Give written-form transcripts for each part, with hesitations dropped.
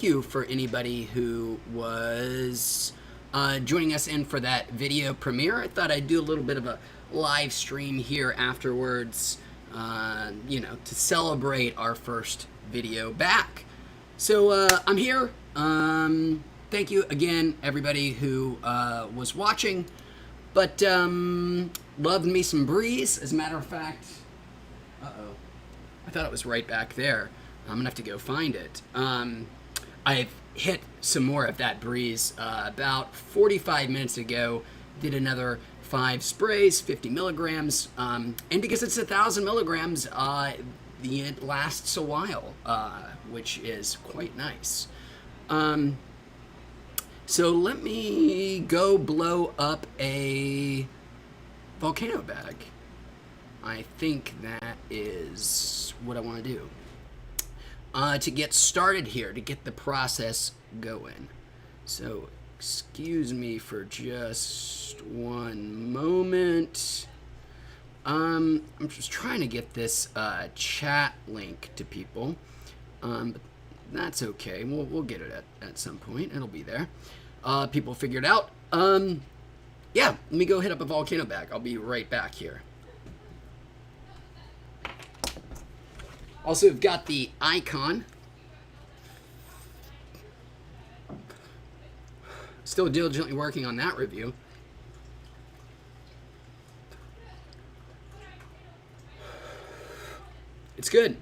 you for anybody who was joining us in for that video premiere. I thought I'd do a little bit of a live stream here afterwards, to celebrate our first video back. So I'm here. Thank you again, everybody who was watching. But loved me some Breeze. As a matter of fact, I thought it was right back there. I'm gonna have to go find it. I've hit some more of that Breeze about 45 minutes ago. Did another 5 sprays, 50 milligrams, and because it's 1,000 milligrams, it lasts a while, which is quite nice. So let me go blow up a volcano bag. I think that is what I want to do. To get started here, to get the process going. So, excuse me for just one moment. I'm just trying to get this chat link to people. But that's okay. We'll get it at some point. It'll be there. People figure it out. Yeah, let me go hit up a volcano bag. I'll be right back here. Also, we've got the icon. Still diligently working on that review. It's good.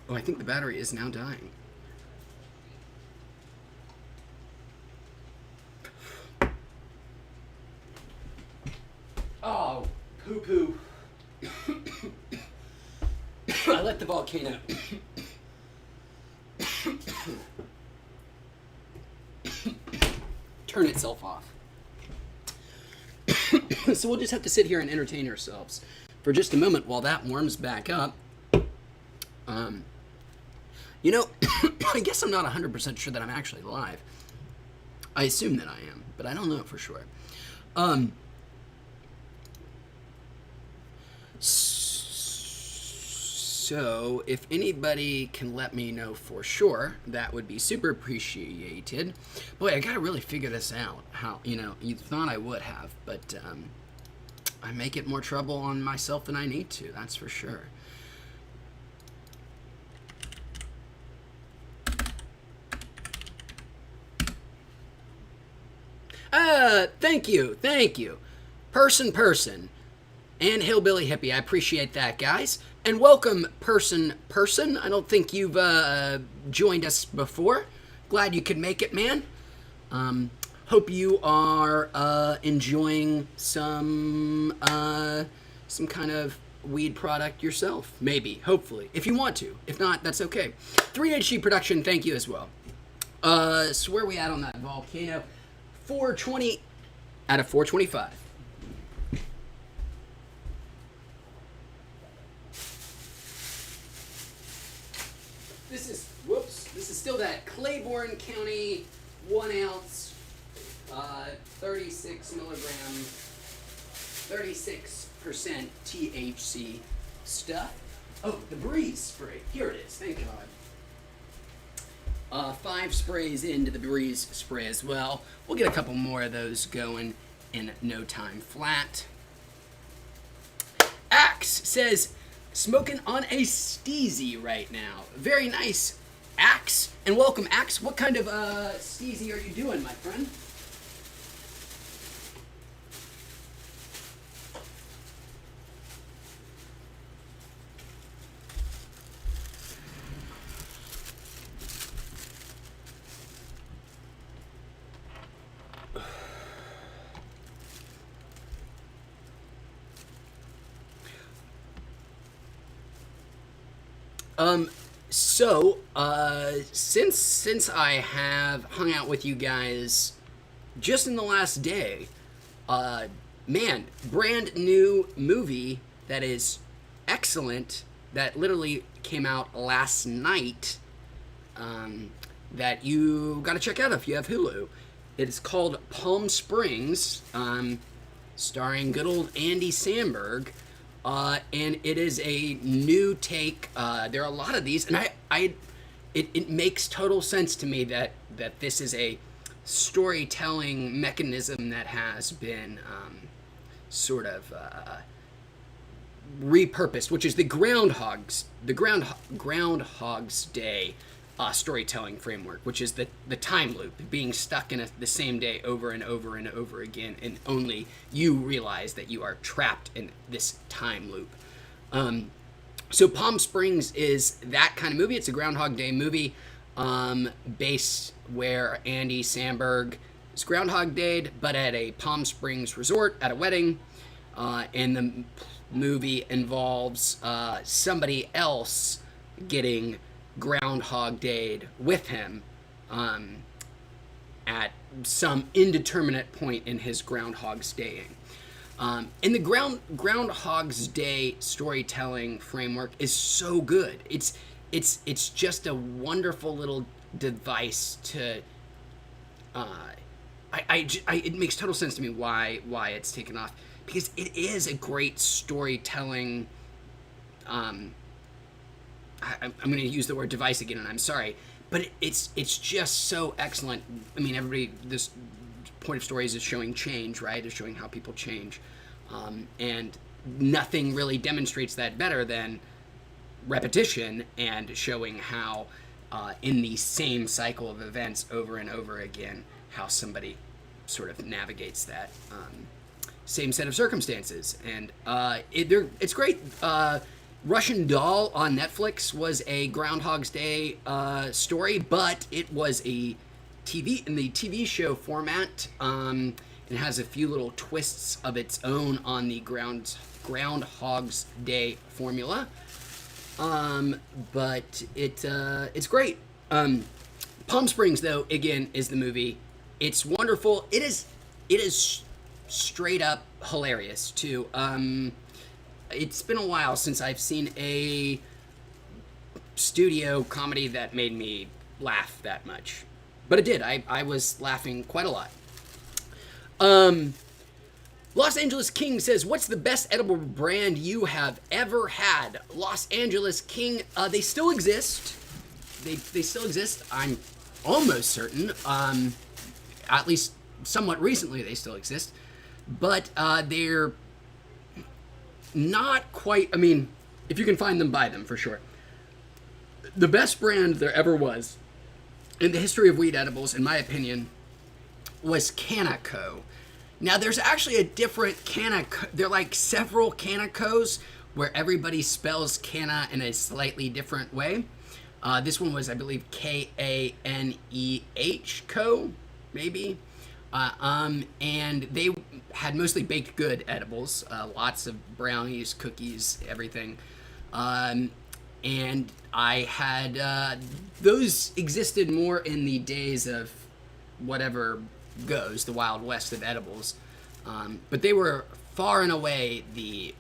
Oh, I think the battery is now dying. Oh, poo-poo. I let the volcano turn itself off. So we'll just have to sit here and entertain ourselves for just a moment while that warms back up. I guess I'm not 100% sure that I'm actually live. I assume that I am, but I don't know for sure. So, if anybody can let me know for sure, that would be super appreciated. Boy, I gotta really figure this out. How, you thought I would have, but I make it more trouble on myself than I need to, that's for sure. Thank you. Person, and Hillbilly Hippie. I appreciate that, guys. And welcome, person. I don't think you've joined us before. Glad you could make it, man. Hope you are enjoying some kind of weed product yourself. Maybe, hopefully, if you want to. If not, that's okay. 3HG Production, thank you as well. So where are we at on that volcano? 420 out of 425. This is still that Claiborne County 1 ounce, 36 milligram, 36% THC stuff. Oh, the Breeze spray. Here it is. Thank God. 5 sprays into the Breeze spray as well. We'll get a couple more of those going in no time flat. Axe says, smoking on a steezy right now. Very nice, Axe. And welcome, Axe. What kind of steezy are you doing, my friend? Since I have hung out with you guys just in the last day, man, brand new movie that is excellent, that literally came out last night, that you gotta check out if you have Hulu. It's called Palm Springs, starring good old Andy Samberg. And it is a new take. There are a lot of these, and it makes total sense to me that this is a storytelling mechanism that has been sort of repurposed, which is the Groundhog's Day storytelling framework, which is the time loop, being stuck in the same day over and over and over again, and only you realize that you are trapped in this time loop. So Palm Springs is that kind of movie. It's a Groundhog Day movie, based where Andy Samberg is Groundhog Day'd, but at a Palm Springs resort at a wedding, and the movie involves somebody else getting Groundhog Day'd with him at some indeterminate point in his Groundhog's Daying. And the Groundhog's Day storytelling framework is so good. It's just a wonderful little device to. It makes total sense to me why it's taken off, because it is a great storytelling. I'm going to use the word device again, and I'm sorry, but it's just so excellent. I mean, everybody, this point of stories is showing change, right? It's showing how people change, and nothing really demonstrates that better than repetition and showing how, in the same cycle of events over and over again, how somebody sort of navigates that same set of circumstances, and it's great. Russian Doll on Netflix was a Groundhog's Day story, but it was a TV show format. It has a few little twists of its own on the Groundhog's Day formula, but it's great. Palm Springs, though, again, is the movie. It's wonderful. It is straight up hilarious too. It's been a while since I've seen a studio comedy that made me laugh that much. But it did. I was laughing quite a lot. Los Angeles King says, what's the best edible brand you have ever had? Los Angeles King, they still exist. They still exist. I'm almost certain. At least somewhat recently they still exist. But they're not quite, I mean, if you can find them, buy them for sure. The best brand there ever was in the history of weed edibles, in my opinion, was Canaco. Now, there's actually a different Canaco. There are like several Canacos where everybody spells Cana in a slightly different way. This one was, I believe, Kaneh Co, maybe. And they had mostly baked good edibles, lots of brownies, cookies, everything. And I had, those existed more in the days of whatever goes, the Wild West of edibles. But they were far and away the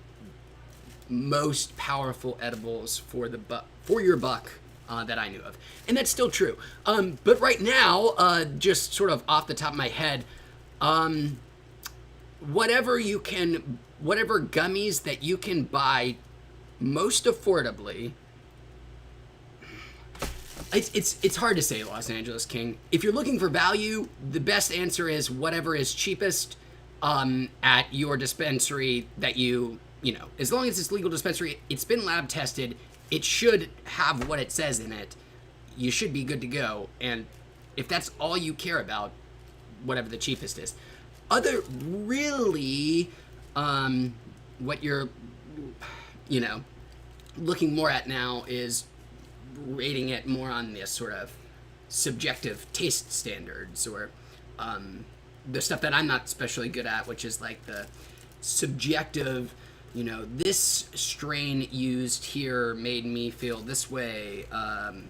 most powerful edibles for your buck that I knew of. And that's still true. But right now, just sort of off the top of my head, whatever gummies that you can buy most affordably, it's hard to say, Los Angeles King. If you're looking for value, the best answer is whatever is cheapest at your dispensary that you know, as long as it's legal dispensary, it's been lab tested, it should have what it says in it. You should be good to go. And if that's all you care about, whatever the cheapest is. Other really, what you're, looking more at now is rating it more on this sort of subjective taste standards, or the stuff that I'm not especially good at, which is like the subjective, this strain used here made me feel this way. I'm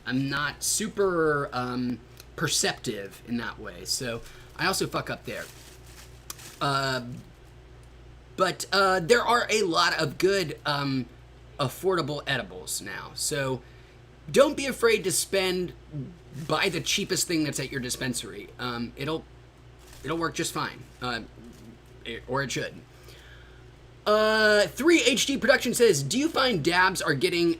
not super perceptive in that way, so I also fuck up there. But there are a lot of good affordable edibles now, so don't be afraid to spend buy the cheapest thing that's at your dispensary. It'll work just fine, or it should. 3HD Production says, do you find dabs are getting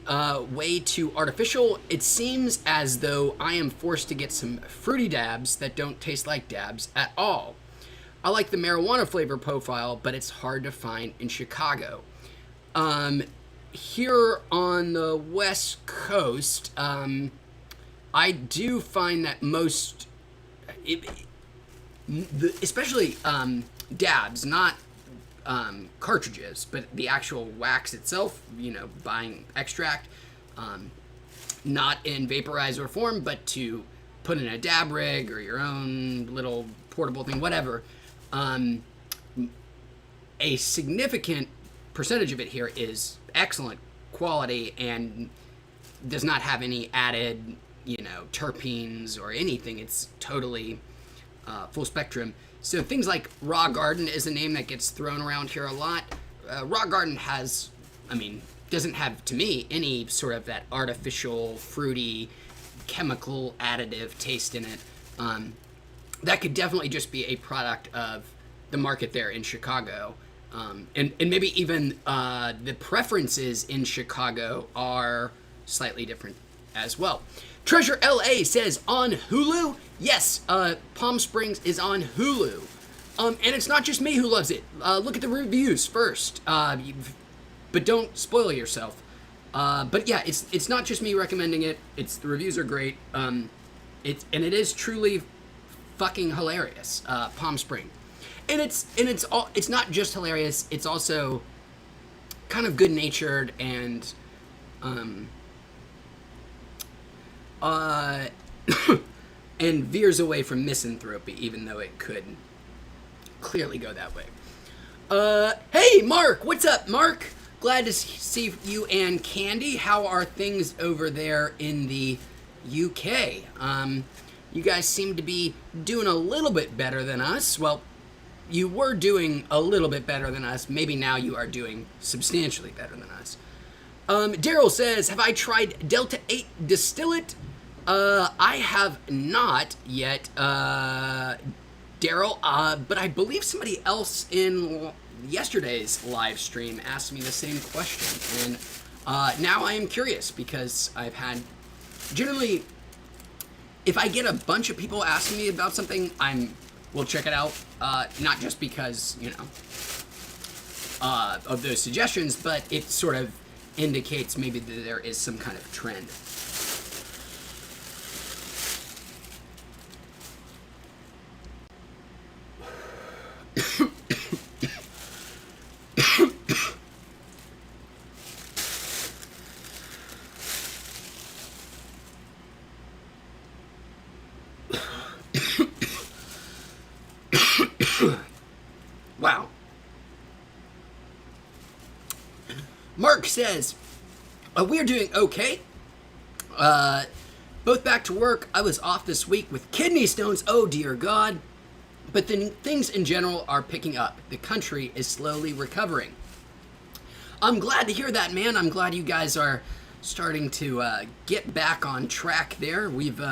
way too artificial? It seems as though I am forced to get some fruity dabs that don't taste like dabs at all. I like the marijuana flavor profile, but it's hard to find in Chicago. Here on the West Coast, I do find that most, especially dabs, not cartridges, but the actual wax itself, buying extract, not in vaporizer form, but to put in a dab rig or your own little portable thing, whatever. A significant percentage of it here is excellent quality and does not have any added, terpenes or anything. It's totally full spectrum. So things like Raw Garden is a name that gets thrown around here a lot. Raw Garden doesn't have, to me, any sort of that artificial, fruity, chemical additive taste in it. That could definitely just be a product of the market there in Chicago. And maybe even the preferences in Chicago are slightly different as well. Treasure LA says, on Hulu? Yes, Palm Springs is on Hulu. And it's not just me who loves it. Look at the reviews first. But don't spoil yourself. But yeah, it's not just me recommending it. The reviews are great. And it is truly fucking hilarious. Palm Springs. And it's not just hilarious, it's also kind of good-natured and and veers away from misanthropy, even though it could clearly go that way. Hey, Mark! What's up, Mark? Glad to see you and Candy. How are things over there in the UK? You guys seem to be doing a little bit better than us. Well, you were doing a little bit better than us. Maybe now you are doing substantially better than us. Daryl says, have I tried Delta 8 distillate? I have not yet, Daryl, but I believe somebody else in yesterday's live stream asked me the same question. And now I am curious because I've had, generally, if I get a bunch of people asking me about something, we'll check it out. Not just because, of those suggestions, but it sort of indicates maybe that there is some kind of trend. Wow. Mark says, we're doing okay. Both back to work. I was off this week with kidney stones. Oh, dear God. But then things in general are picking up. The country is slowly recovering. I'm glad to hear that, man. I'm glad you guys are starting to get back on track there. We've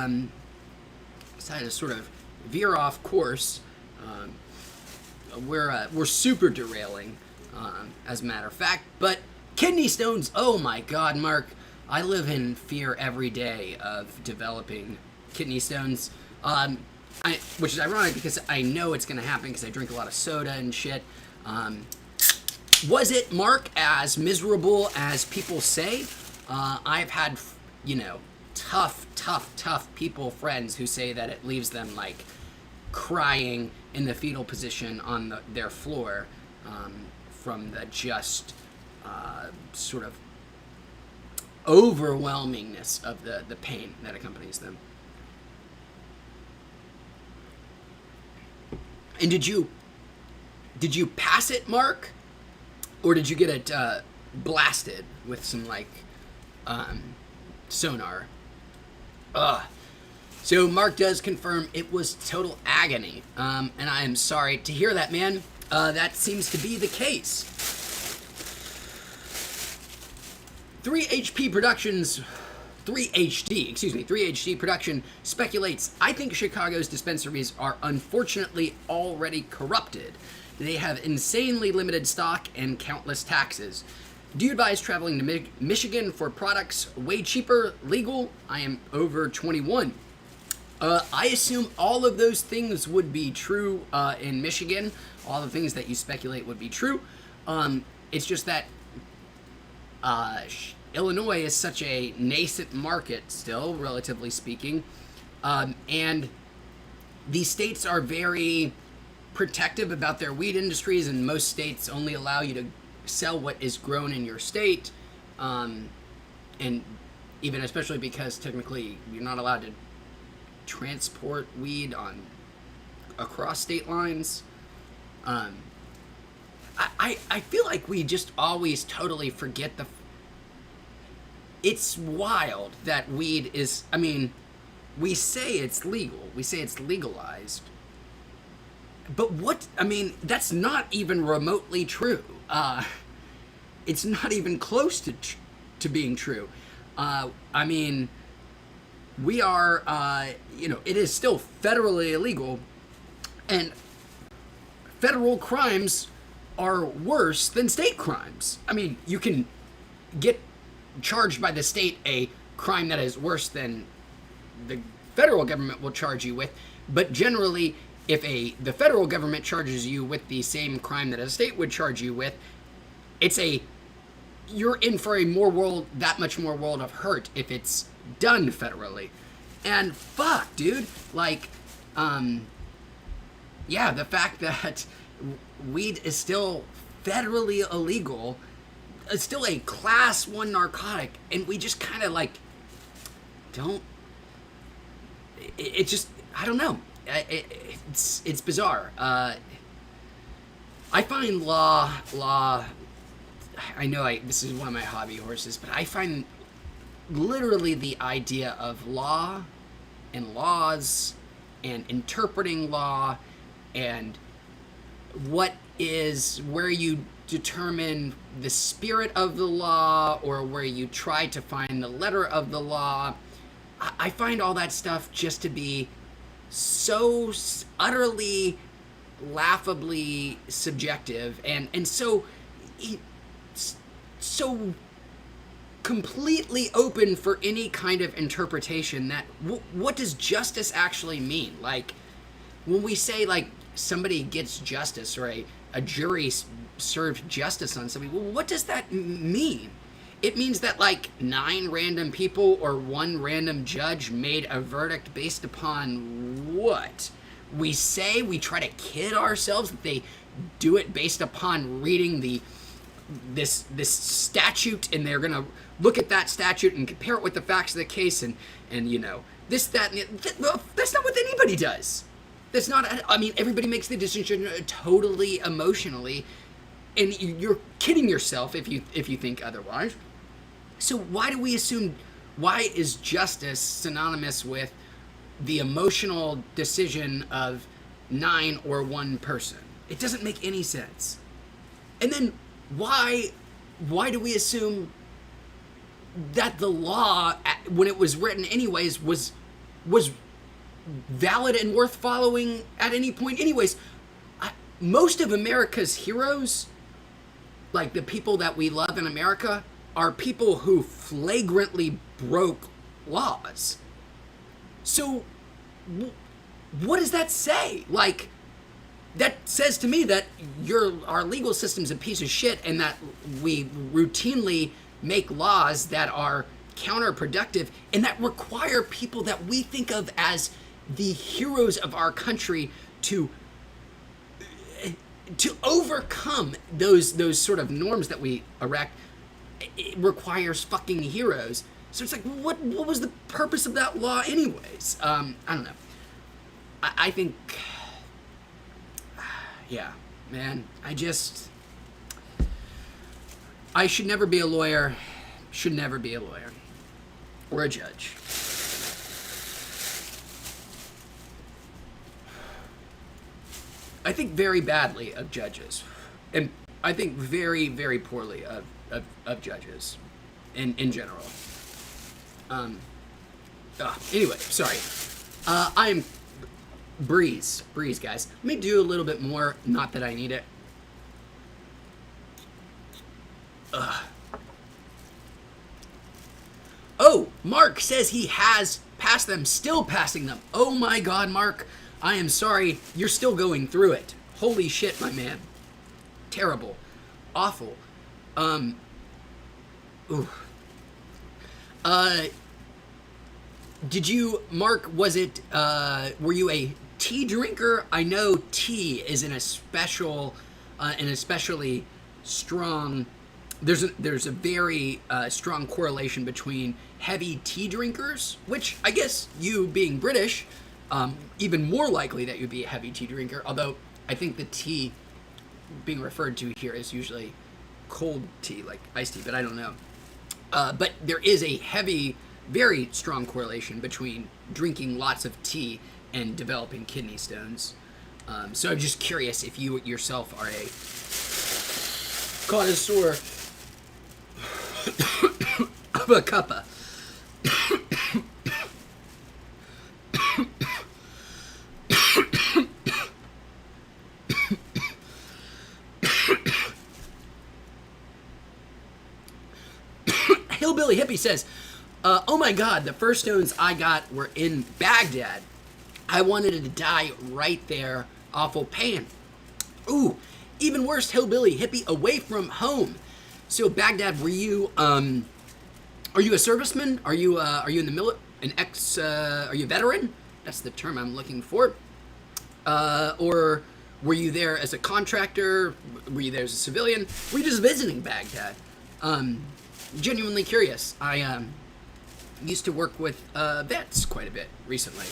decided to sort of veer off course. We're super derailing, as a matter of fact. But kidney stones, oh my God, Mark. I live in fear every day of developing kidney stones. Which is ironic because I know it's going to happen because I drink a lot of soda and shit. Was it, Mark, as miserable as people say? I've had, tough people, friends who say that it leaves them, like, crying in the fetal position on their floor from the just sort of overwhelmingness of the pain that accompanies them. And did you pass it, Mark? Or did you get it blasted with some, like, sonar? So Mark does confirm it was total agony. And I am sorry to hear that, man. That seems to be the case. 3HP Productions 3HD production speculates, I think Chicago's dispensaries are unfortunately already corrupted. They have insanely limited stock and countless taxes. Do you advise traveling to Michigan for products way cheaper, legal? I am over 21. I assume all of those things would be true in Michigan. All the things that you speculate would be true. It's just that Illinois is such a nascent market still, relatively speaking. And these states are very protective about their weed industries, and most states only allow you to sell what is grown in your state. And even especially because technically you're not allowed to transport weed across state lines. I feel like we just always totally forget it's wild that weed is, I mean, we say it's legal, we say it's legalized, but that's not even remotely true. It's not even close to being true. I mean, we are, it is still federally illegal, and federal crimes are worse than state crimes. I mean, you can get charged by the state a crime that is worse than the federal government will charge you with, but generally, if the federal government charges you with the same crime that a state would charge you with, you're in for that much more world of hurt if it's done federally. And fuck, dude, like, the fact that weed is still federally illegal, it's still a class 1 narcotic, and we just kind of like don't. It just, I don't know. It's bizarre. I find law. I know this is one of my hobby horses, but I find literally the idea of law and laws and interpreting law and where you determine the spirit of the law or where you try to find the letter of the law. I find all that stuff just to be so utterly laughably subjective and so completely open for any kind of interpretation that what does justice actually mean? Like, when we say like somebody gets justice or a jury served justice on somebody, well, what does that mean? It means that like 9 random people or 1 random judge made a verdict based upon what? We try to kid ourselves that they do it based upon reading this statute, and they're gonna look at that statute and compare it with the facts of the case, and this, that, and that's not what anybody does. That's not. I mean, everybody makes the decision totally emotionally, and you're kidding yourself if you think otherwise. So why do we assume? Why is justice synonymous with the emotional decision of 9 or 1 person? It doesn't make any sense. And then why do we assume that the law, when it was written anyways, was valid and worth following at any point anyways? Most of America's heroes, like the people that we love in America, are people who flagrantly broke laws. So what does that say? Like, that says to me that our legal system's a piece of shit, and that we routinely make laws that are counterproductive and that require people that we think of as the heroes of our country to overcome those sort of norms that we erect. It requires fucking heroes. So it's like, what was the purpose of that law anyways? I don't know. I think, yeah, man, I should never be a lawyer, or a judge. I think very badly of judges, and I think very, very poorly of judges in general. Anyway, sorry. I am Breeze, guys. Let me do a little bit more. Not that I need it. Oh, Mark says he has passed them, still passing them. Oh my God, Mark. I am sorry. You're still going through it. Holy shit, my man. Terrible. Awful. Ooh. Did you, Mark, was it, were you a tea drinker? I know tea is an especially strong, there's a very strong correlation between heavy tea drinkers, which I guess you being British, even more likely that you'd be a heavy tea drinker, although I think the tea being referred to here is usually cold tea, like iced tea, but I don't know. But there is a heavy, very strong correlation between drinking lots of tea and developing kidney stones. So I'm just curious if you yourself are a connoisseur of a cuppa. Hillbilly Hippie says, oh my God, the first stones I got were in Baghdad. I wanted to die right there. Awful pain. Ooh, even worse, Hillbilly Hippie, away from home. So Baghdad, were you, are you a serviceman? Are you in the military? Are you a veteran? That's the term I'm looking for. Or were you there as a contractor? Were you there as a civilian? Were you just visiting Baghdad? Genuinely curious. I used to work with vets quite a bit recently.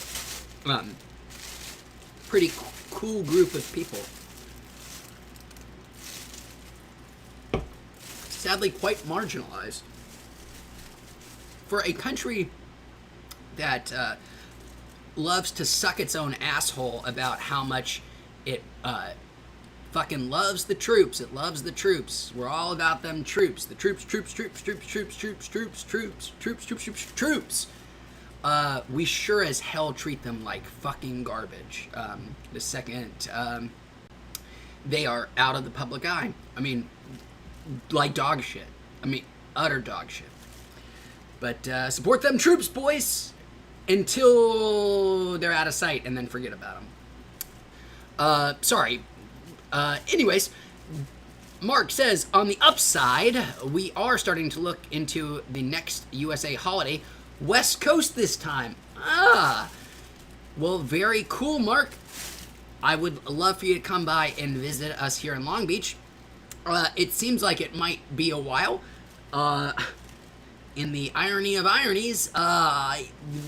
Pretty cool group of people. Sadly, quite marginalized. For a country that loves to suck its own asshole about how much it fucking loves the troops. It loves the troops. We're all about them troops. The troops. We sure as hell treat them like fucking garbage. The second they are out of the public eye. I mean, like dog shit. I mean, utter dog shit. But support them troops, boys, until they're out of sight, and then forget about them. Sorry. Anyways, Mark says, on the upside, we are starting to look into the next USA holiday. West Coast this time. Well, very cool, Mark. I would love for you to come by and visit us here in Long Beach. It seems like it might be a while. In the irony of ironies,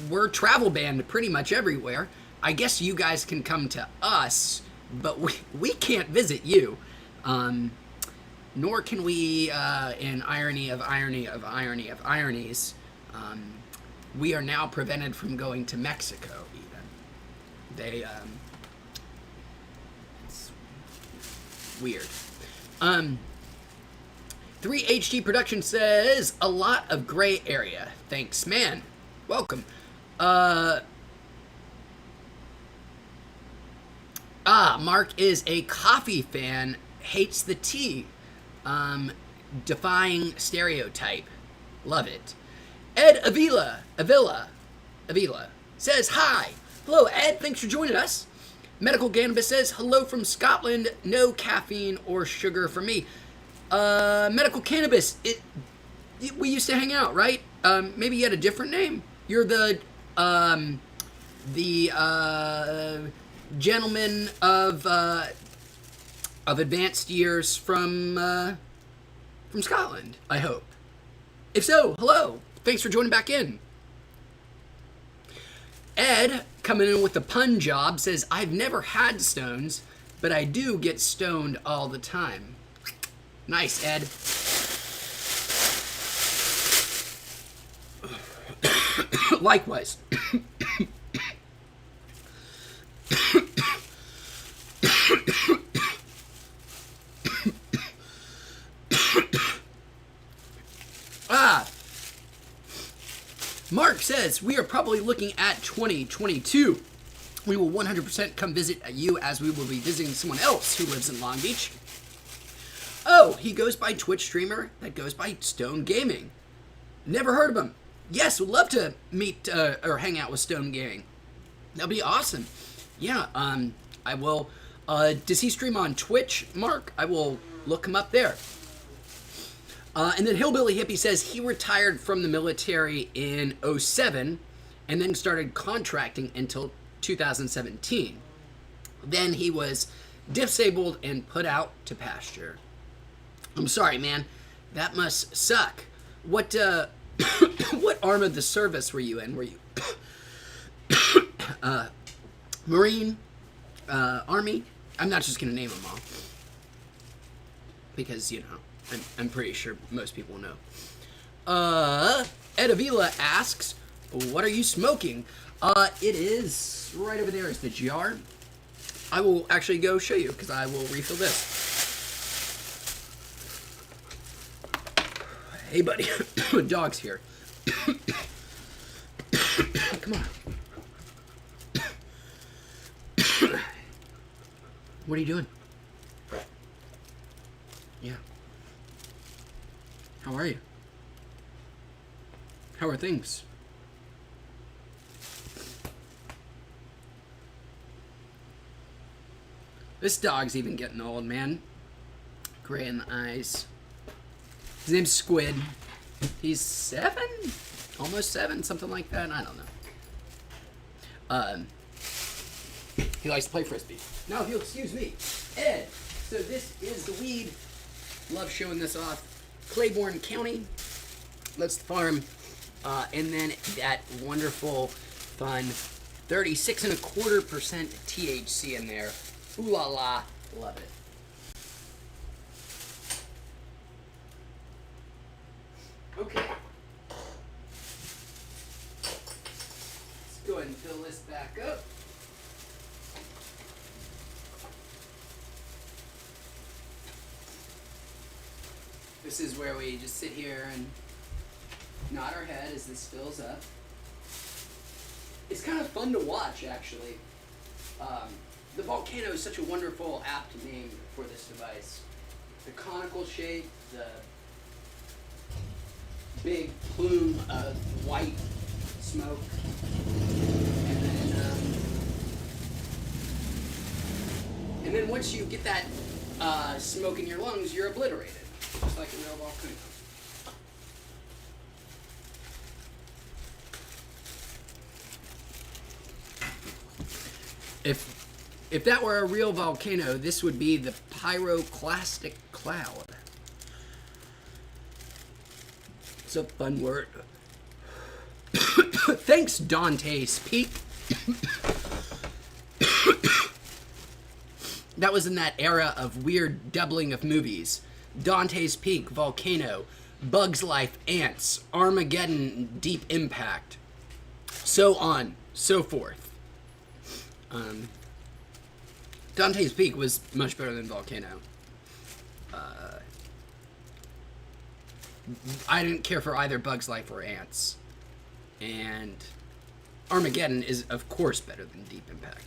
we're travel banned pretty much everywhere. I guess you guys can come to us, but we can't visit you. Nor can we, in irony of ironies, we are now prevented from going to Mexico, even. It's weird. 3HD Production says, a lot of gray area. Thanks, man. Welcome. Mark is a coffee fan, hates the tea. Defying stereotype. Love it. Ed Avila says, hi. Hello, Ed. Thanks for joining us. Medical Cannabis says, hello from Scotland. No caffeine or sugar for me. Medical Cannabis, we used to hang out, right? Maybe you had a different name. You're the gentleman of advanced years from Scotland, I hope. If so, hello. Thanks for joining back in. Ed, coming in with the pun job, says, I've never had stones, but I do get stoned all the time. Nice, Ed. Likewise. Mark says, we are probably looking at 2022. We will 100% come visit you as we will be visiting someone else who lives in Long Beach. Oh, he goes by Twitch streamer that goes by Stone Gaming. Never heard of him. Yes, would love to meet or hang out with Stone Gaming. That'd be awesome. Yeah, I will. Does he stream on Twitch, Mark? I will look him up there. And then Hillbilly Hippie says he retired from the military in 2007 and then started contracting until 2017. Then he was disabled and put out to pasture. I'm sorry, man. That must suck. What what arm of the service were you in? Were you Marine, Army? I'm not just gonna name them all because I'm pretty sure most people know. Ed Avila asks, "What are you smoking?" It is right over there. Is the jar? I will actually go show you because I will refill this. Hey, buddy. Dog's here. Come on. What are you doing? Yeah. How are you? How are things? This dog's even getting old, man. Gray in the eyes. His name's Squid. He's 7? Almost 7, something like that. I don't know. He likes to play Frisbee. Now, if you'll excuse me. Ed, so this is the weed. Love showing this off. Claiborne County. Let's farm. And then that wonderful, fun 36.25% THC in there. Ooh la la. Love it. Okay. Let's go ahead and fill this back up. This is where we just sit here and nod our head as this fills up. It's kind of fun to watch, actually. The Volcano is such a wonderful, apt name for this device. The conical shape, the big plume of white smoke, and then once you get that smoke in your lungs, you're obliterated, just like a real volcano. If that were a real volcano, this would be the pyroclastic cloud. It's a fun word. Thanks, Dante's Peak. That was in that era of weird doubling of movies. Dante's Peak, Volcano, Bug's Life, Ants, Armageddon, Deep Impact, so on, so forth. Dante's Peak was much better than Volcano. I didn't care for either Bug's Life or Ants. And Armageddon is, of course, better than Deep Impact.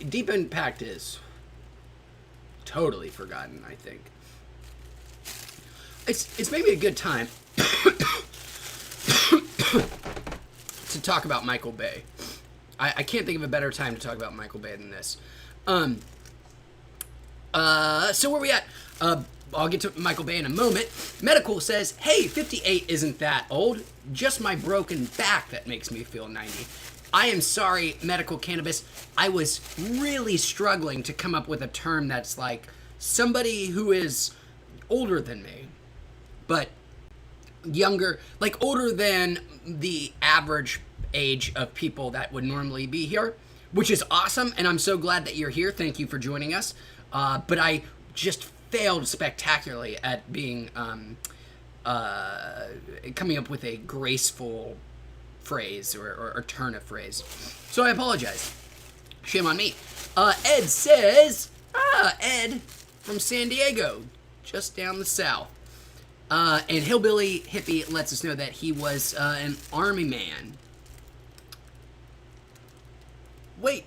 Deep Impact is totally forgotten, I think. It's maybe a good time to talk about Michael Bay. I can't think of a better time to talk about Michael Bay than this. So where we at? I'll get to Michael Bay in a moment. Medical says, hey, 58 isn't that old. Just my broken back that makes me feel 90. I am sorry, Medical Cannabis. I was really struggling to come up with a term that's like somebody who is older than me, but younger, like older than the average age of people that would normally be here, which is awesome, and I'm so glad that you're here. Thank you for joining us. But I just failed spectacularly at being coming up with a graceful phrase or turn of phrase. So I apologize. Shame on me. Ed says, Ed from San Diego, just down the south. And Hillbilly Hippie lets us know that he was an army man. Wait.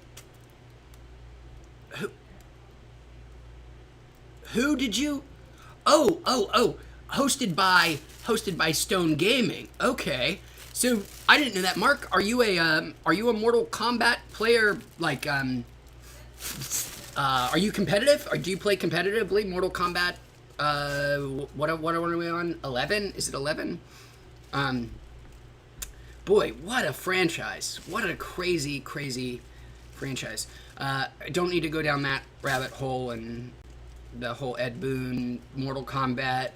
Who did you? Oh. Hosted by Stone Gaming. Okay. So I didn't know that. Mark, are you a Mortal Kombat player? Like, are you competitive? Or do you play competitively? Mortal Kombat. What are we on? 11? Is it 11? Boy, what a franchise! What a crazy franchise. I don't need to go down that rabbit hole and the whole Ed Boon, Mortal Kombat,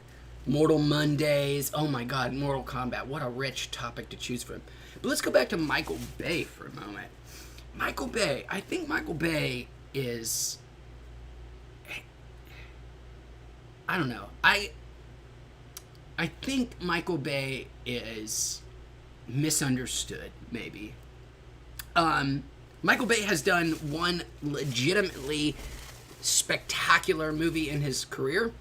Mortal Mondays. Oh my God, Mortal Kombat. What a rich topic to choose from. But let's go back to Michael Bay for a moment. Michael Bay. I think Michael Bay is... I don't know. I think Michael Bay is misunderstood, maybe. Michael Bay has done one legitimately spectacular movie in his career.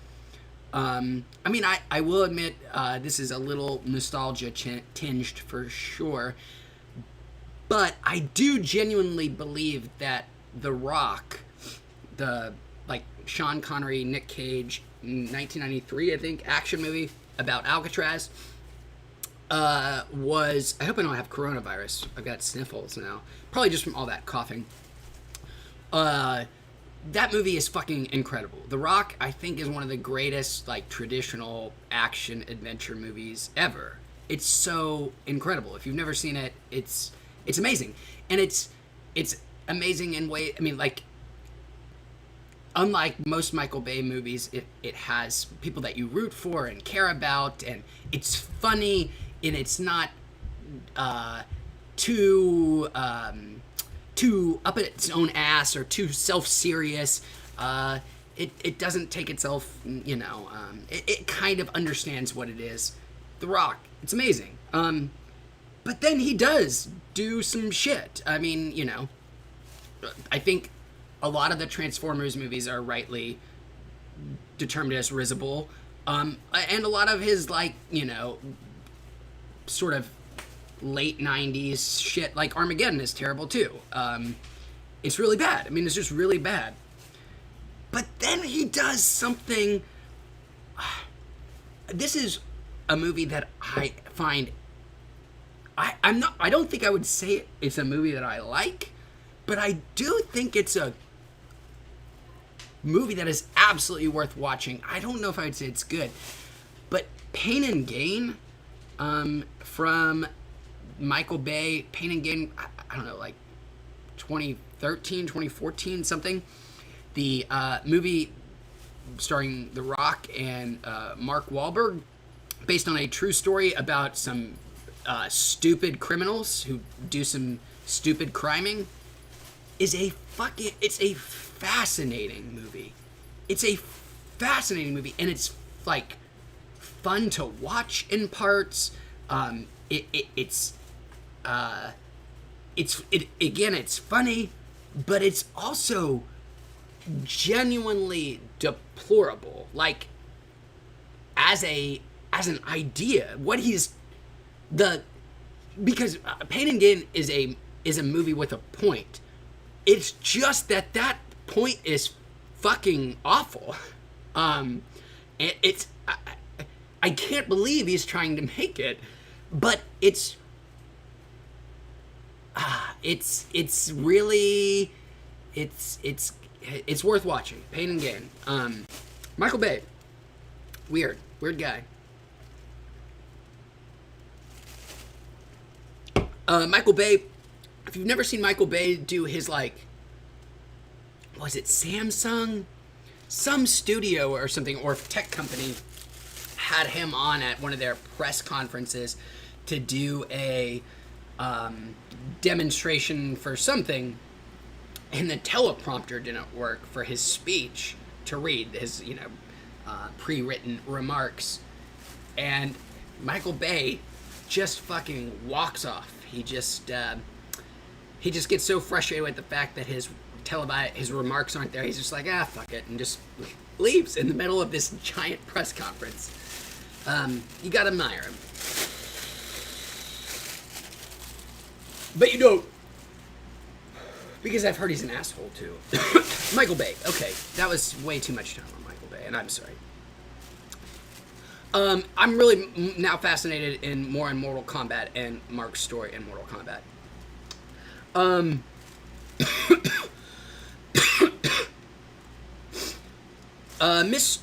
I mean, I will admit this is a little nostalgia tinged for sure, but I do genuinely believe that The Rock, the like Sean Connery, Nick Cage, 1993, I think, action movie about Alcatraz, was... I hope I don't have coronavirus. I've got sniffles now. Probably just from all that coughing. That movie is fucking incredible. The Rock, I think, is one of the greatest, like, traditional action adventure movies ever. It's so incredible. If you've never seen it, it's amazing. And it's amazing in way... I mean, like, unlike most Michael Bay movies, it has people that you root for and care about, and it's funny, and it's not too up its own ass or too self-serious. It doesn't take itself, it kind of understands what it is. The Rock, it's amazing. But then he does do some shit. I mean, I think a lot of the Transformers movies are rightly determined as risible. And a lot of his, like, sort of late 90s shit, like Armageddon, is terrible too. It's really bad. I mean, it's just really bad. But then he does something... This is a movie that I find... I don't think I would say it's a movie that I like, but I do think it's a movie that is absolutely worth watching. I don't know if I would say it's good, but Pain and Gain, from Michael Bay, Pain and Gain, I don't know, like 2013, 2014, something. The movie starring The Rock and Mark Wahlberg, based on a true story about some stupid criminals who do some stupid criming, it's a fascinating movie. It's a fascinating movie, and it's like fun to watch in parts. It's funny, but it's also genuinely deplorable. Like, as an idea, what he's because Pain and Gain is a movie with a point. It's just that point is fucking awful. I can't believe he's trying to make it, but it's really worth watching. Pain and Gain. Michael Bay, weird guy. Michael Bay, if you've never seen Michael Bay do his, like, was it Samsung? Some studio or something, or tech company had him on at one of their press conferences to do a demonstration for something, and the teleprompter didn't work for his speech to read his, pre-written remarks. And Michael Bay just fucking walks off. He just gets so frustrated with the fact that his remarks aren't there. He's just like, fuck it, and just leaves in the middle of this giant press conference. You gotta admire him. But you don't. Because I've heard he's an asshole, too. Michael Bay. Okay, that was way too much time on Michael Bay, and I'm sorry. I'm really now fascinated in more in Mortal Kombat and Mark's story in Mortal Kombat. Miss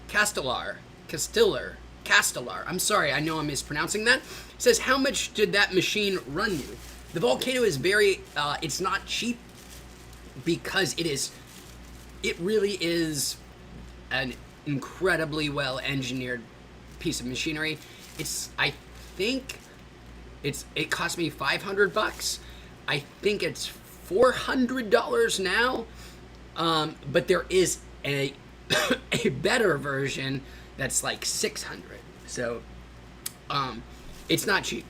Castellar, I'm sorry, I know I'm mispronouncing that, says, how much did that machine run you? The Volcano is very, it's not cheap because it really is an incredibly well engineered piece of machinery. It cost me $500. I think it's $400 now. But there is a better version that's like $600. So, it's not cheap.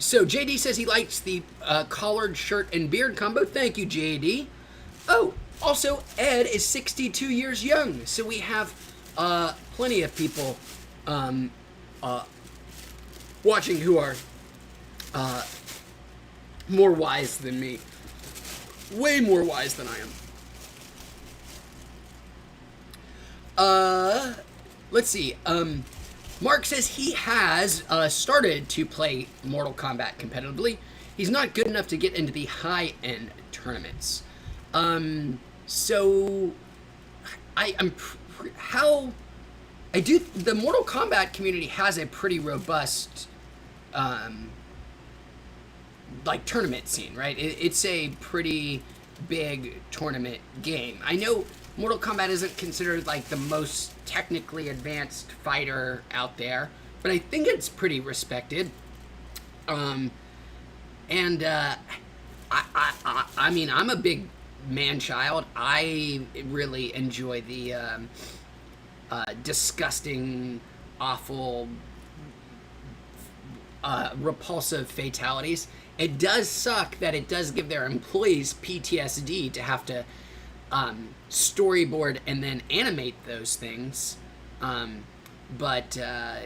So JD says he likes the collared shirt and beard combo. Thank you, JD. Oh, also Ed is 62 years young. So we have plenty of people watching who are more wise than me. Way more wise than I am. Let's see. Mark says he has started to play Mortal Kombat competitively. He's not good enough to get into the high-end tournaments. So the Mortal Kombat community has a pretty robust tournament scene, right? It's a pretty big tournament game. I know Mortal Kombat isn't considered like the most technically advanced fighter out there, but I think it's pretty respected. I mean, I'm a big man-child. I really enjoy the disgusting, awful, repulsive fatalities. It does suck that it does give their employees PTSD to have to storyboard and then animate those things. But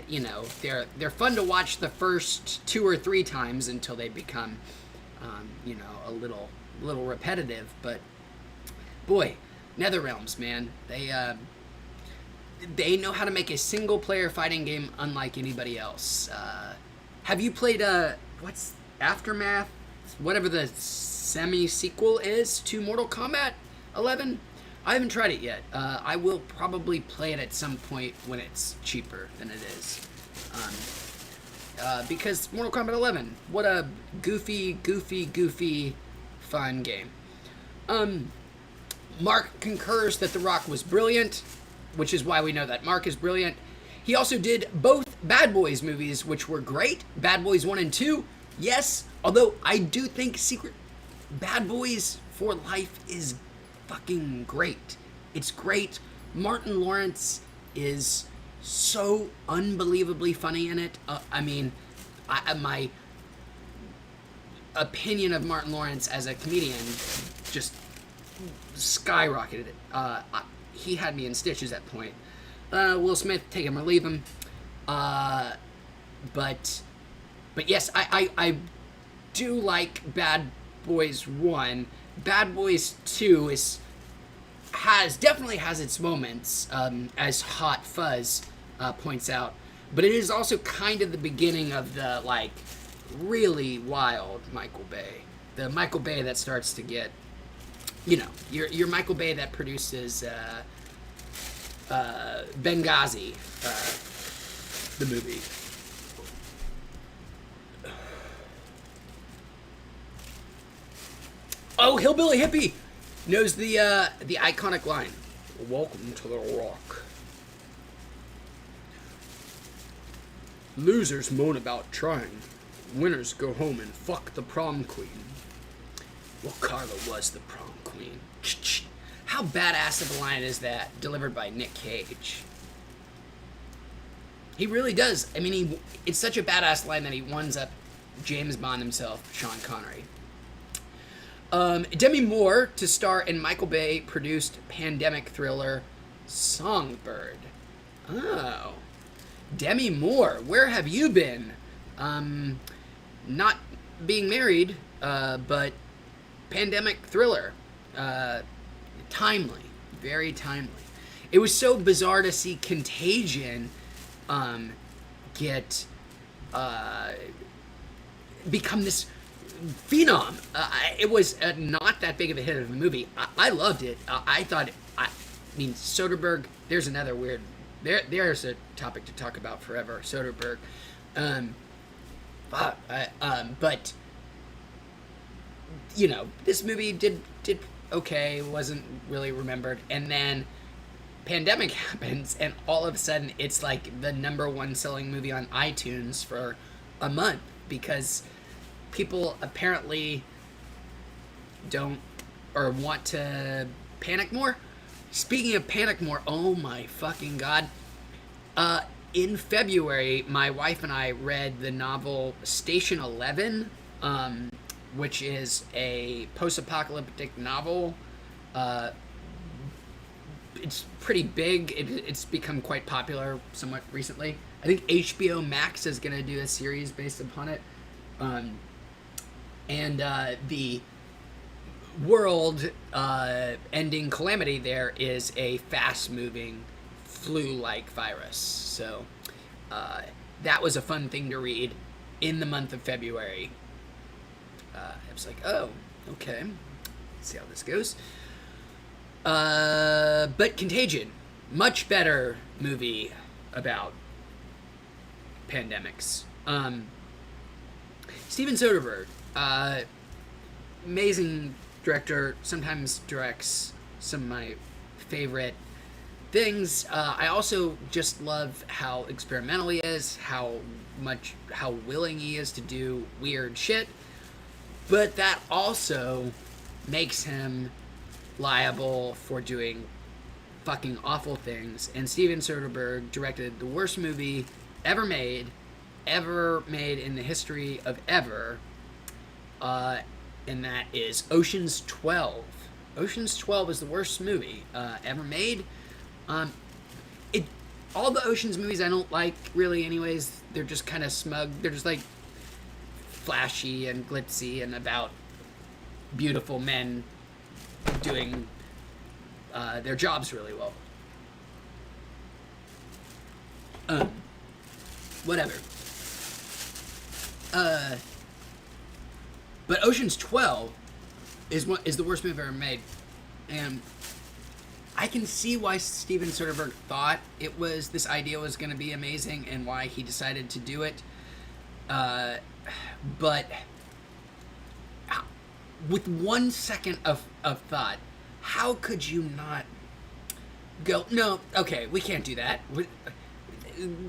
you know, they're fun to watch the first 2 or 3 times until they become you know, a little repetitive. But boy, NetherRealms, man, they know how to make a single player fighting game unlike anybody else. Have you played what's Aftermath, whatever the semi-sequel is to Mortal Kombat 11? I haven't tried it yet. I will probably play it at some point when it's cheaper than it is. Because Mortal Kombat 11, what a goofy, fun game. Mark concurs that The Rock was brilliant, which is why we know that Mark is brilliant. He also did both Bad Boys movies, which were great. Bad Boys 1 and 2, yes. Although I do think Bad Boys for Life is fucking great. It's great. Martin Lawrence is so unbelievably funny in it. I mean, my opinion of Martin Lawrence as a comedian just skyrocketed. He had me in stitches at point. Will Smith, take him or leave him. But yes, I do like Bad Boys 1. Bad Boys 2 definitely has its moments, as Hot Fuzz points out. But it is also kind of the beginning of the, like, really wild Michael Bay. The Michael Bay that starts to get, you know, your Michael Bay that produces Benghazi, the movie. Oh, Hillbilly Hippie knows the iconic line. Welcome to the Rock. Losers moan about trying. Winners go home and fuck the prom queen. Well, Carla was the prom queen. How badass of a line is that, delivered by Nick Cage? He really does. I mean, it's such a badass line that he ones up James Bond himself, Sean Connery. Demi Moore to star in Michael Bay produced pandemic thriller Songbird. Oh. Demi Moore, where have you been? Not being married, but pandemic thriller. Timely. Very timely. It was so bizarre to see Contagion get become this phenom. It was not that big of a hit of a movie. I loved it. I thought, I mean, Soderbergh, there's another weird, there's a topic to talk about forever, Soderbergh. But, you know, this movie did okay, wasn't really remembered, and then pandemic happens, and all of a sudden it's like the #1 selling movie on iTunes for a month, because people apparently don't or want to panic more. Speaking of panic more, oh my fucking god. In February, my wife and I read the novel Station 11, which is a post-apocalyptic novel. It's pretty big. It's become quite popular somewhat recently. I think HBO Max is going to do a series based upon it. The world ending calamity there is a fast-moving flu-like virus. So that was a fun thing to read in the month of February. I was like, oh, okay. Let's see how this goes. But Contagion, much better movie about pandemics. Steven Soderbergh, amazing director, sometimes directs some of my favorite things. I also just love how experimental he is, how willing he is to do weird shit, but that also makes him liable for doing fucking awful things. And Steven Soderbergh directed the worst movie ever made in the history of ever, and that is Ocean's 12. Ocean's 12 is the worst movie ever made. All the Ocean's movies I don't like, really, anyways. They're just kind of smug. They're just like flashy and glitzy and about beautiful men doing their jobs really well. Whatever. But Ocean's 12 is the worst movie ever made, and I can see why Steven Soderbergh thought this idea was going to be amazing, and why he decided to do it. But with 1 second of thought, how could you not go, no, okay, we can't do that.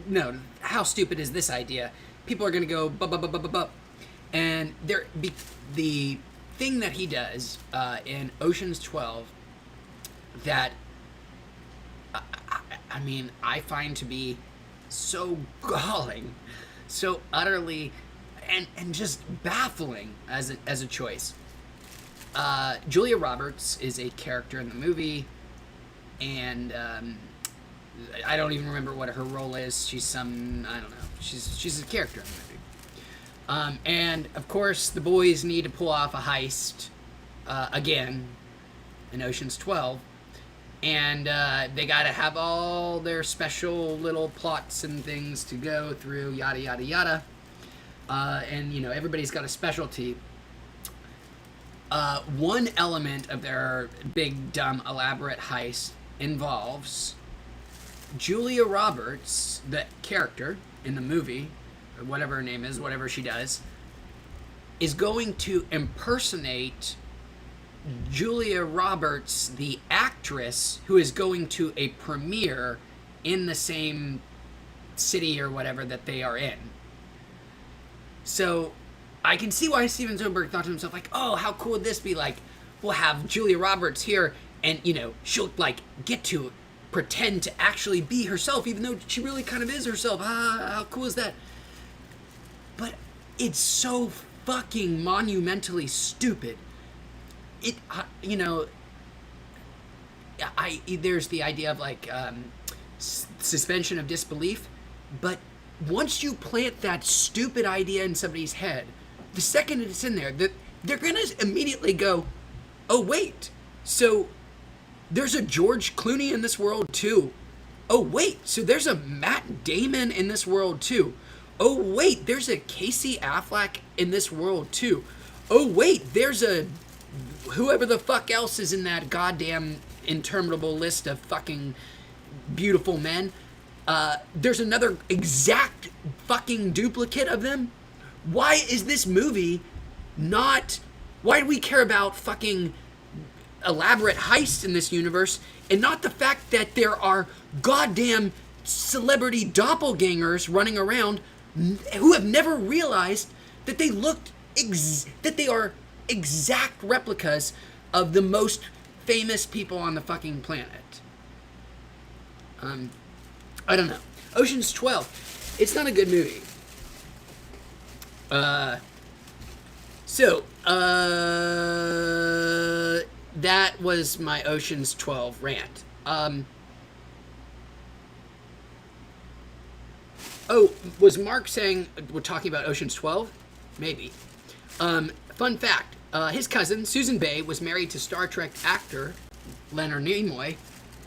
No, how stupid is this idea? People are going to go, buh. And the thing that he does in Ocean's 12 that, I mean, I find to be so galling, so utterly, and just baffling as a choice. Julia Roberts is a character in the movie, and I don't even remember what her role is. She's I don't know. She's a character in the movie. And of course, the boys need to pull off a heist again in Ocean's 12, and they got to have all their special little plots and things to go through, yada yada yada. And everybody's got a specialty. One element of their big, dumb, elaborate heist involves Julia Roberts, the character in the movie, or whatever her name is, whatever she does, is going to impersonate Julia Roberts, the actress, who is going to a premiere in the same city or whatever that they are in. So I can see why Steven Soderbergh thought to himself, like, oh, how cool would this be? Like, we'll have Julia Roberts here, and, she'll, like, get to pretend to actually be herself, even though she really kind of is herself. How cool is that? But it's so fucking monumentally stupid. it, you know, there's the idea of like suspension of disbelief, but once you plant that stupid idea in somebody's head, the second it's in there, they're gonna immediately go, "Oh wait, so there's a George Clooney in this world too. Oh wait, so there's a Matt Damon in this world too. Oh wait, there's a Casey Affleck in this world too. Oh wait, there's a whoever the fuck else is in that goddamn interminable list of fucking beautiful men. There's another exact fucking duplicate of them. Why is this movie not... Why do we care about fucking elaborate heists in this universe and not the fact that there are goddamn celebrity doppelgangers running around who have never realized that they that they are exact replicas of the most famous people on the fucking planet? I don't know. Ocean's 12. It's not a good movie. That was my Ocean's 12 rant. Was Mark saying we're talking about Ocean's 12? Maybe. Fun fact. His cousin, Susan Bay, was married to Star Trek actor Leonard Nimoy,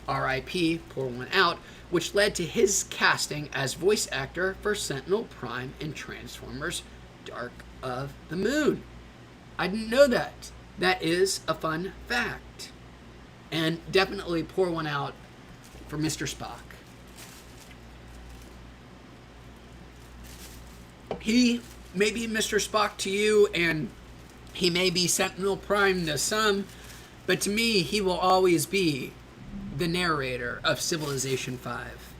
R.I.P., pour one out, which led to his casting as voice actor for Sentinel Prime in Transformers Dark of the Moon. I didn't know that. That is a fun fact. And definitely pour one out for Mr. Spock. He may be Mr. Spock to you, and he may be Sentinel Prime to some, but to me, he will always be the narrator of Civilization 5.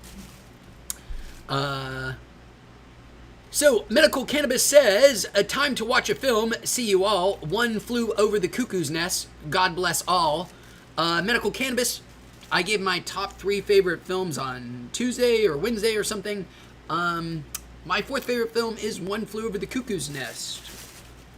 So, Medical Cannabis says, a time to watch a film. See you all. One Flew Over the Cuckoo's Nest. God bless all. Medical Cannabis, I gave my top 3 favorite films on Tuesday or Wednesday or something. My 4th favorite film is One Flew Over the Cuckoo's Nest.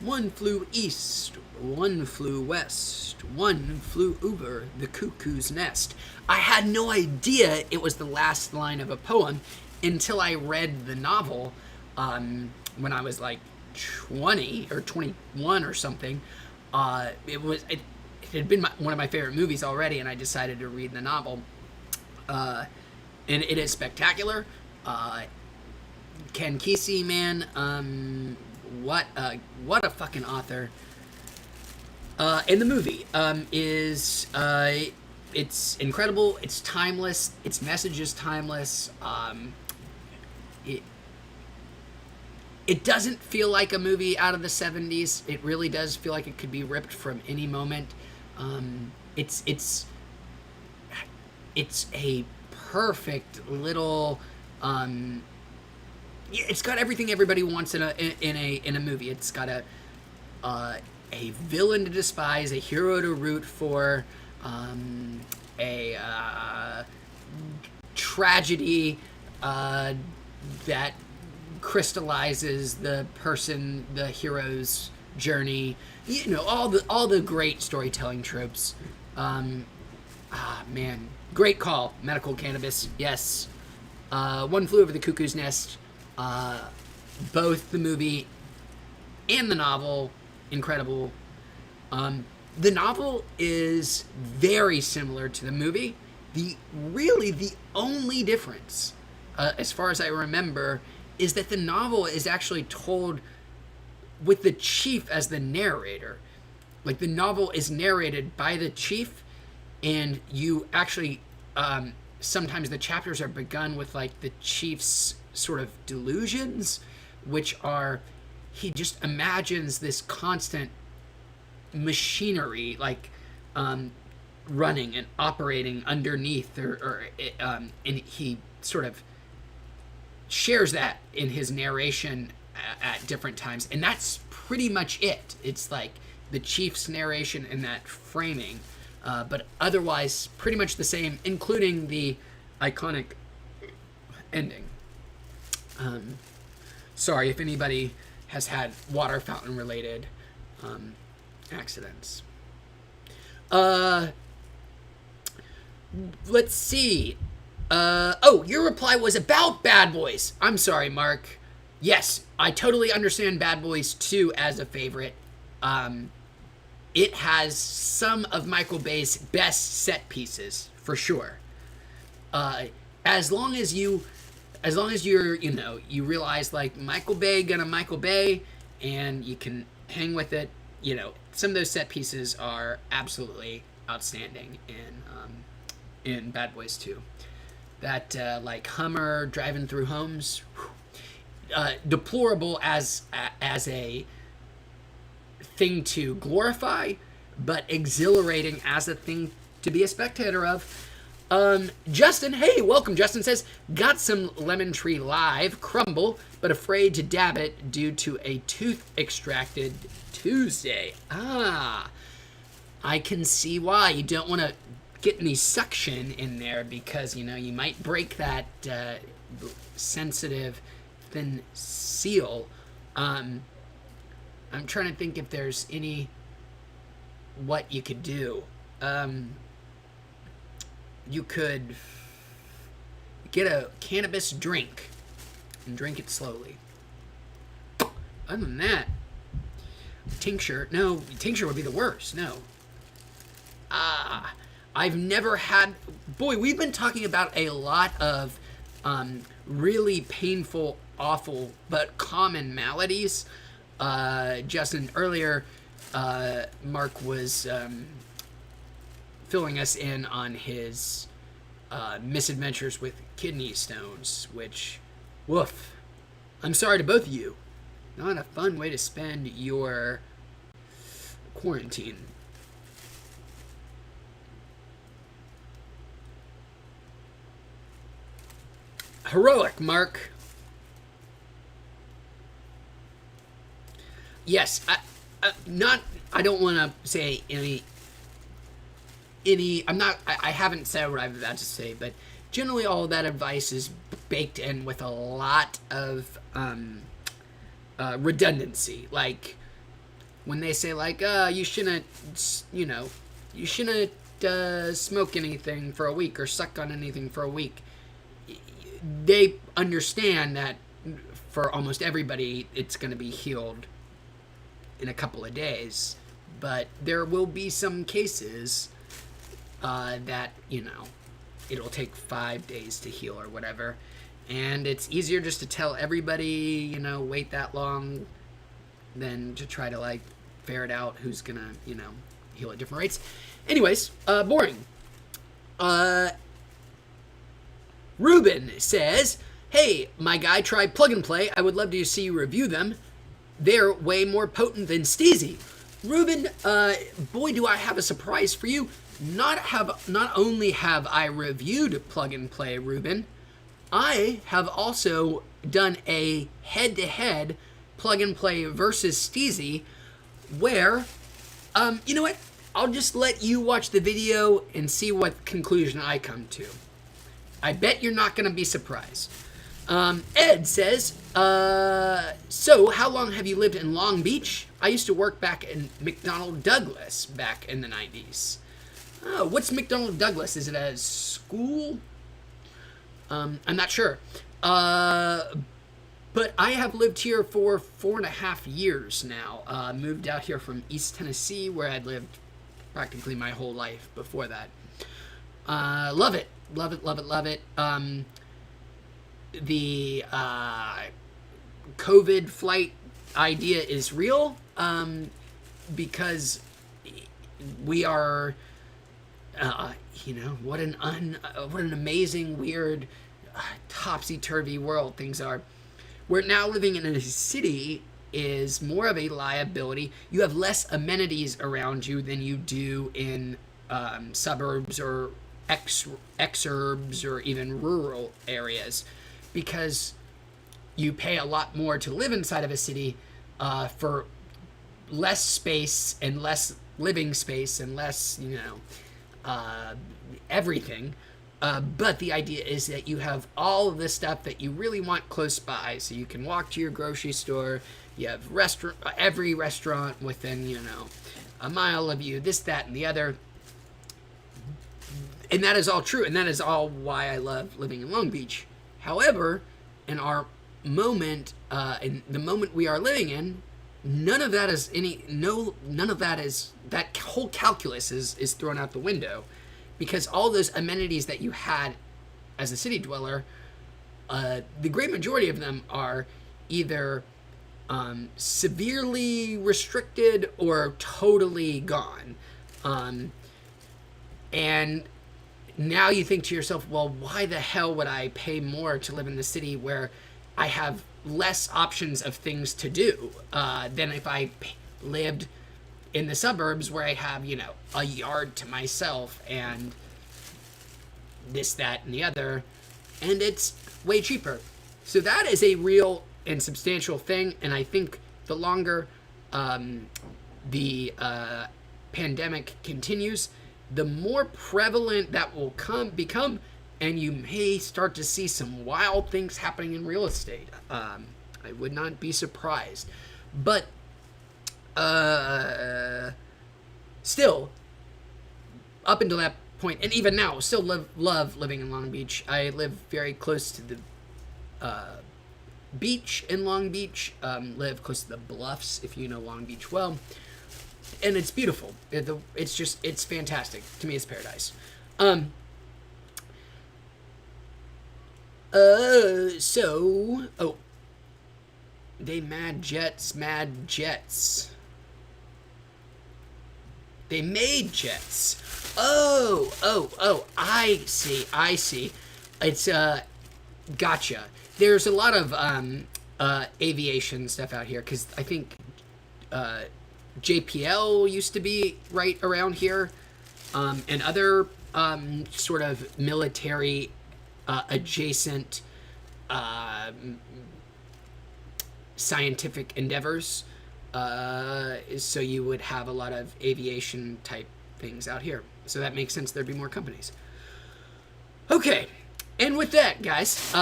One flew east, one flew west, one flew over the cuckoo's nest. I had no idea it was the last line of a poem until I read the novel when I was like 20 or 21 or something. It had been one of my favorite movies already, and I decided to read the novel. And it is spectacular. Ken Kesey, man, what a fucking author. And the movie is it's incredible. It's timeless. Its message is timeless. It doesn't feel like a movie out of the 70s. It really does feel like it could be ripped from any moment. It's a perfect little. It's got everything everybody wants in a movie. It's got a villain to despise, a hero to root for, a tragedy that crystallizes the hero's journey. You know, all the great storytelling tropes. Man, great call, Medical Cannabis. Yes, One Flew Over the Cuckoo's Nest. Both the movie and the novel, incredible. The novel is very similar to the movie. The only difference, as far as I remember, is that the novel is actually told with the chief as the narrator. Like, the novel is narrated by the chief, and you actually, sometimes the chapters are begun with, like, the chief's sort of delusions, which are, he just imagines this constant machinery, like, running and operating underneath, and he sort of shares that in his narration at different times, and that's pretty much it. It's like the chief's narration and that framing, but otherwise pretty much the same, including the iconic ending. Sorry if anybody has had water fountain related accidents. Let's see. Oh, your reply was about Bad Boys. I'm sorry, Mark. Yes, I totally understand Bad Boys 2 as a favorite. It has some of Michael Bay's best set pieces, for sure. As long as you're, you realize, like, Michael Bay gonna Michael Bay, and you can hang with it, some of those set pieces are absolutely outstanding in Bad Boys 2. That, like, Hummer driving through homes, deplorable as a thing to glorify, but exhilarating as a thing to be a spectator of. Justin, hey, welcome. Justin says, got some lemon tree live crumble, but afraid to dab it due to a tooth extracted Tuesday. I can see why you don't want to get any suction in there, because you might break that sensitive thin seal. I'm trying to think if there's what you could do. You could get a cannabis drink and drink it slowly. Other than that, tincture would be the worst. No. I've never had... Boy, we've been talking about a lot of really painful, awful, but common maladies. Justin, earlier, Mark was filling us in on his misadventures with kidney stones, which, woof. I'm sorry to both of you. Not a fun way to spend your quarantine. Heroic, Mark. Yes, I don't want to say any, I haven't said what I'm about to say, but generally all of that advice is baked in with a lot of redundancy. Like, when they say, like, you shouldn't smoke anything for a week or suck on anything for a week. They understand that for almost everybody, it's going to be healed in a couple of days. But there will be some cases that, it'll take 5 days to heal or whatever. And it's easier just to tell everybody, wait that long than to try to, like, ferret out who's going to, heal at different rates. Anyways, boring. Ruben says, hey, my guy tried Plug and Play. I would love to see you review them. They're way more potent than Steezy. Ruben, boy, do I have a surprise for you. Not only have I reviewed Plug and Play, Ruben, I have also done a head-to-head Plug and Play versus Steezy, where, you know what? I'll just let you watch the video and see what conclusion I come to. I bet you're not going to be surprised. Ed says, so how long have you lived in Long Beach? I used to work back in McDonnell Douglas back in the 90s. Oh, what's McDonnell Douglas? Is it a school? I'm not sure. But I have lived here for 4.5 years now. Moved out here from East Tennessee, where I'd lived practically my whole life before that. Love it. Love it, love it, love it. The COVID flight idea is real, because we are, what an amazing, weird, topsy-turvy world things are. We're now living in a city is more of a liability. You have less amenities around you than you do in suburbs or exurbs or even rural areas, because you pay a lot more to live inside of a city for less space and less living space and less, everything. But the idea is that you have all of the stuff that you really want close by. So you can walk to your grocery store. You have every restaurant within, a mile of you, this, that, and the other. And that is all true, and that is all why I love living in Long Beach. However, in our moment, in the moment we are living in, none of that is that whole calculus is thrown out the window, because all those amenities that you had as a city dweller, the great majority of them are either severely restricted or totally gone. And now you think to yourself, well, why the hell would I pay more to live in the city where I have less options of things to do than if I lived in the suburbs where I have, a yard to myself and this, that, and the other, and it's way cheaper. So that is a real and substantial thing, and I think the longer the pandemic continues, the more prevalent that will become, and you may start to see some wild things happening in real estate. I would not be surprised. But still, up until that point, and even now, still love living in Long Beach. I live very close to the beach in Long Beach, live close to the bluffs, if you know Long Beach well. And it's beautiful. It's fantastic. To me, it's paradise. They mad jets. They made jets. Oh, I see. It's, gotcha. There's a lot of, aviation stuff out here, because I think, JPL used to be right around here, and other, sort of military, adjacent, scientific endeavors. So you would have a lot of aviation type things out here. So that makes sense. There'd be more companies. Okay. And with that, guys,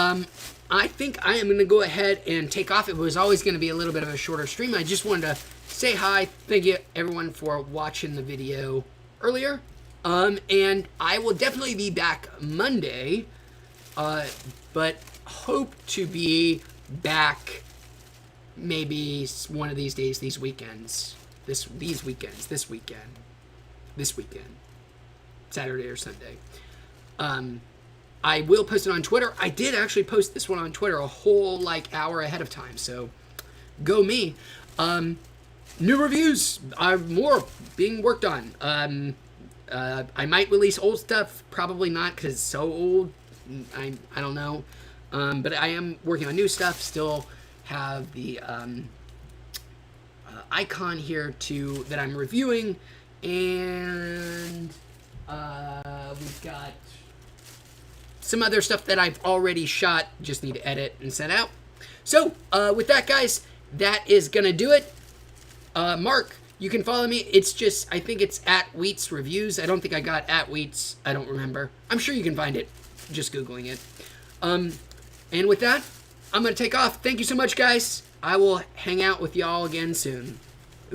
I think I am going to go ahead and take off. It was always going to be a little bit of a shorter stream. I just wanted to say hi. Thank you, everyone, for watching the video earlier. And I will definitely be back Monday, but hope to be back maybe one of these days, this weekend, Saturday or Sunday. I will post it on Twitter. I did actually post this one on Twitter a whole hour ahead of time, so go me. New reviews are more being worked on. I might release old stuff, probably not because it's so old. I don't know, but I am working on new stuff. Still have the icon here that I'm reviewing, and we've got some other stuff that I've already shot, just need to edit and send out. So with that, guys, that is gonna do it. Mark, you can follow me. It's just, I think it's at Wheats Reviews. I don't think I got at Wheats. I don't remember. I'm sure you can find it just Googling it. And with that, I'm going to take off. Thank you so much, guys. I will hang out with y'all again soon.